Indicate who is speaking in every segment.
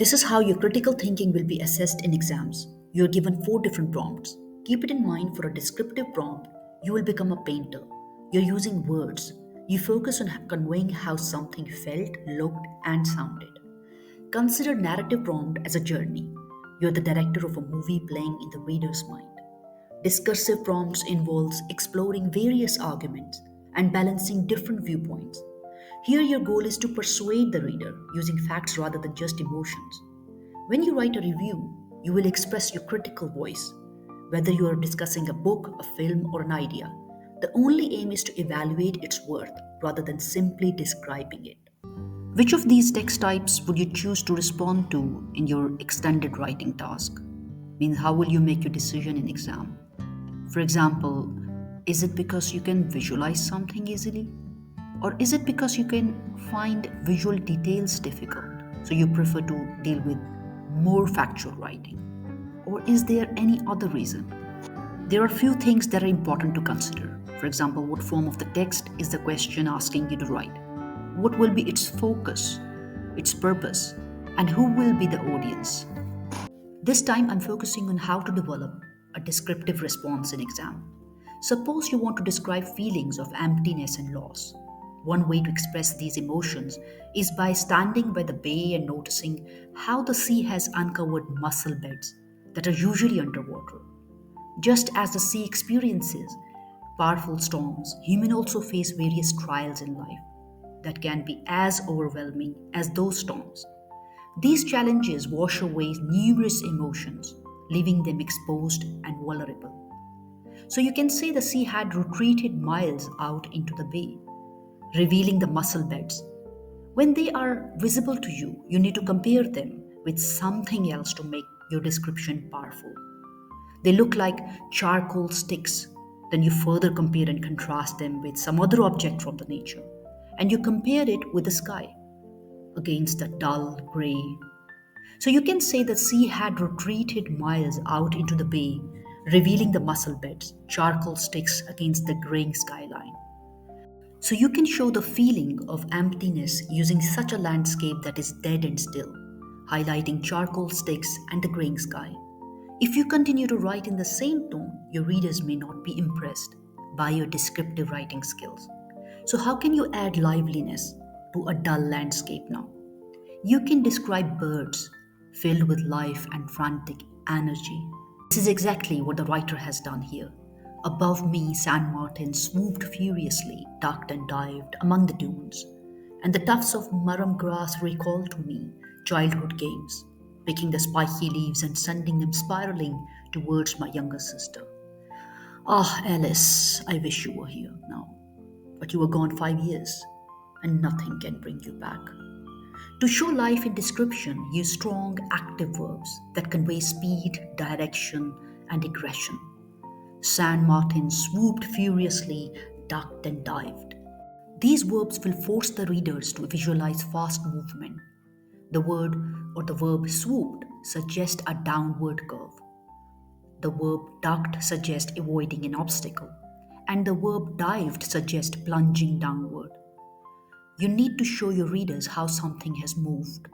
Speaker 1: This is how your critical thinking will be assessed in exams. You are given four different prompts. Keep it in mind for a descriptive prompt, you will become a painter. You're using words. You focus on conveying how something felt, looked, and sounded. Consider narrative prompt as a journey. You're the director of a movie playing in the reader's mind. Discursive prompts involves exploring various arguments and balancing different viewpoints. Here your goal is to persuade the reader using facts rather than just emotions. When you write a review, you will express your critical voice. Whether you are discussing a book, a film, or an idea, the only aim is to evaluate its worth rather than simply describing it. Which of these text types would you choose to respond to in your extended writing task? Means how will you make your decision in exam? For example, is it because you can visualize something easily? Or is it because you can find visual details difficult, so you prefer to deal with more factual writing? Or is there any other reason? There are few things that are important to consider. For example, what form of the text is the question asking you to write? What will be its focus, its purpose, and who will be the audience? This time I'm focusing on how to develop a descriptive response in exam. Suppose you want to describe feelings of emptiness and loss. One way to express these emotions is by standing by the bay and noticing how the sea has uncovered mussel beds that are usually underwater. Just as the sea experiences powerful storms, humans also face various trials in life that can be as overwhelming as those storms. These challenges wash away numerous emotions, leaving them exposed and vulnerable. So you can say the sea had retreated miles out into the bay, revealing the mussel beds. When they are visible to you, you need to compare them with something else to make your description powerful. They look like charcoal sticks. Then you further compare and contrast them with some other object from the nature. And you compare it with the sky against the dull gray. So you can say the sea had retreated miles out into the bay, revealing the mussel beds, charcoal sticks against the graying skyline. So you can show the feeling of emptiness using such a landscape that is dead and still, highlighting charcoal sticks and the graying sky. If you continue to write in the same tone, your readers may not be impressed by your descriptive writing skills. So how can you add liveliness to a dull landscape now? You can describe birds filled with life and frantic energy. This is exactly what the writer has done here. Above me, San Martin swooped furiously, ducked and dived among the dunes, and the tufts of murum grass recalled to me childhood games, picking the spiky leaves and sending them spiraling towards my younger sister. Ah, Alice, I wish you were here now, but you were gone 5 years, and nothing can bring you back. To show life in description, use strong active verbs that convey speed, direction, and aggression. San Martin swooped furiously, ducked, and dived. These verbs will force the readers to visualize fast movement. The word or the verb swooped suggests a downward curve. The verb ducked suggests avoiding an obstacle. And the verb dived suggests plunging downward. You need to show your readers how something has moved.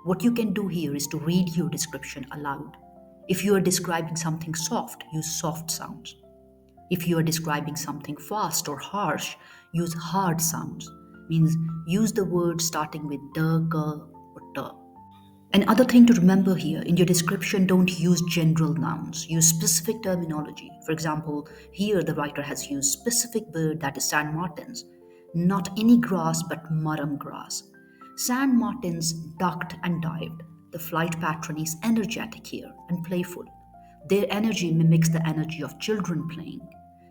Speaker 1: What you can do here is to read your description aloud. If you are describing something soft, use soft sounds. If you are describing something fast or harsh, use hard sounds. Means use the word starting with the, ga, or ta. Another thing to remember here, in your description, don't use general nouns. Use specific terminology. For example, here the writer has used specific bird, that is San Martins. Not any grass, but murum grass. San Martins ducked and dived. The flight pattern is energetic here and playful. Their energy mimics the energy of children playing.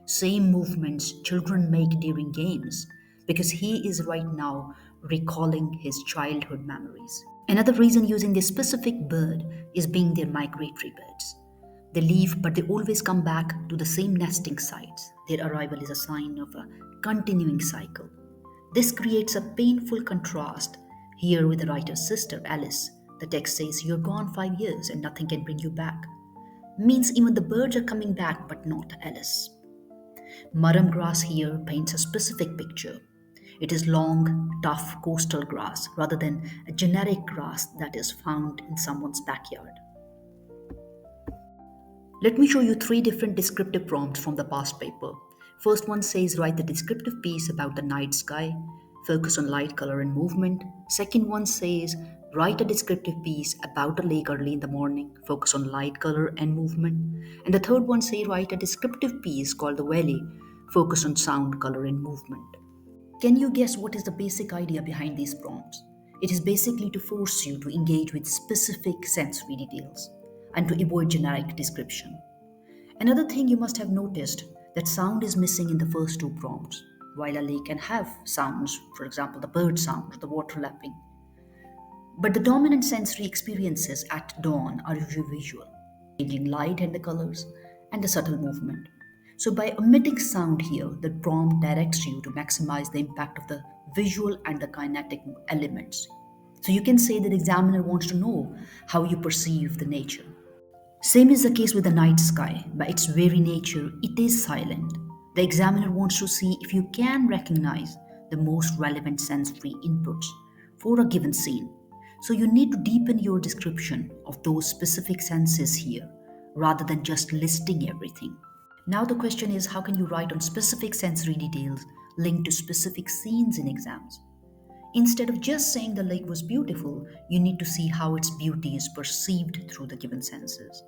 Speaker 1: Same movements children make during games, because he is right now recalling his childhood memories. Another reason using this specific bird is being their migratory birds. They leave, but they always come back to the same nesting sites. Their arrival is a sign of a continuing cycle. This creates a painful contrast here with the writer's sister, Alice. The text says, "You're gone 5 years and nothing can bring you back." Means even the birds are coming back, but not Alice. Murum grass here paints a specific picture. It is long, tough coastal grass rather than a generic grass that is found in someone's backyard. Let me show you three different descriptive prompts from the past paper. First one says write the descriptive piece about the night sky, focus on light, color, and movement. Second one says write a descriptive piece about a lake early in the morning, focus on light, color, and movement. And the third one says write a descriptive piece called the valley, focus on sound, color, and movement. Can you guess what is the basic idea behind these prompts? It is basically to force you to engage with specific sensory details and to avoid generic description. Another thing you must have noticed that sound is missing in the first two prompts. While a lake can have sounds, for example, the bird sound, the water lapping, but the dominant sensory experiences at dawn are usually visual, changing light and the colors, and the subtle movement. So, by omitting sound here, the prompt directs you to maximize the impact of the visual and the kinetic elements. So, you can say that the examiner wants to know how you perceive the nature. Same is the case with the night sky. By its very nature, it is silent. The examiner wants to see if you can recognize the most relevant sensory inputs for a given scene. So you need to deepen your description of those specific senses here rather than just listing everything. Now the question is, how can you write on specific sensory details linked to specific scenes in exams? Instead of just saying the lake was beautiful, you need to see how its beauty is perceived through the given senses.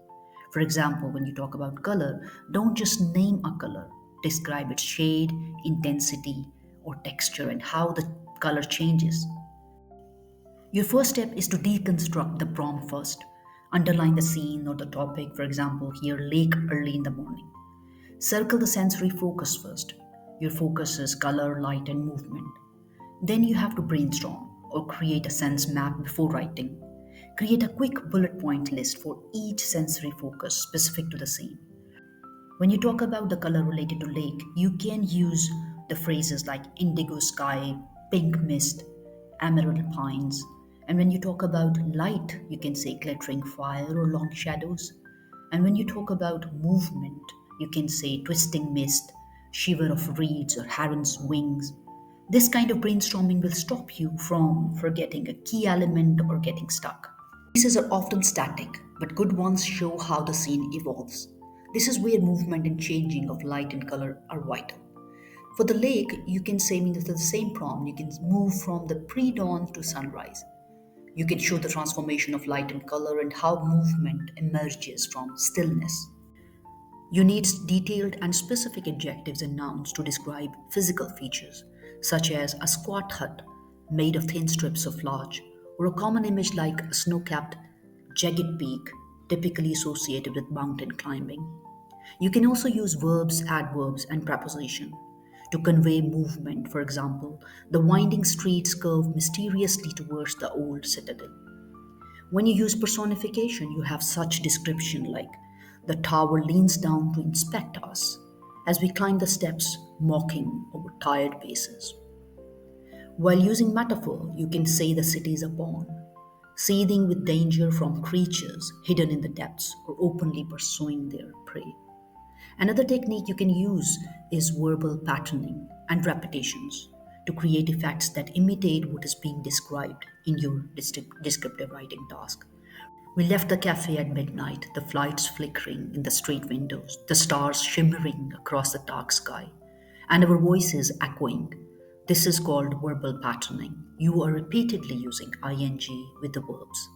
Speaker 1: For example, when you talk about color, don't just name a color. Describe its shade, intensity, or texture and how the color changes. Your first step is to deconstruct the prompt first. Underline the scene or the topic, for example, here, lake early in the morning. Circle the sensory focus first. Your focus is color, light, and movement. Then you have to brainstorm or create a sense map before writing. Create a quick bullet point list for each sensory focus specific to the scene. When you talk about the color related to lake, you can use the phrases like indigo sky, pink mist, emerald pines. And when you talk about light, you can say glittering fire or long shadows. And when you talk about movement, you can say twisting mist, shiver of reeds, or heron's wings. This kind of brainstorming will stop you from forgetting a key element or getting stuck. Pieces are often static, but good ones show how the scene evolves. This is where movement and changing of light and color are vital. For the lake, you can say in the same prompt, you can move from the pre-dawn to sunrise. You can show the transformation of light and color and how movement emerges from stillness. You need detailed and specific adjectives and nouns to describe physical features, such as a squat hut made of thin strips of larch, or a common image like a snow-capped, jagged peak, typically associated with mountain climbing. You can also use verbs, adverbs, and preposition to convey movement. For example, the winding streets curve mysteriously towards the old citadel. When you use personification, you have such description like the tower leans down to inspect us as we climb the steps, mocking our tired paces. While using metaphor, you can say the city is a pond, seething with danger from creatures hidden in the depths or openly pursuing their prey. Another technique you can use is verbal patterning and repetitions to create effects that imitate what is being described in your descriptive writing task. We left the cafe at midnight, the lights flickering in the street windows, the stars shimmering across the dark sky, and our voices echoing. This is called verbal patterning. You are repeatedly using ing with the verbs.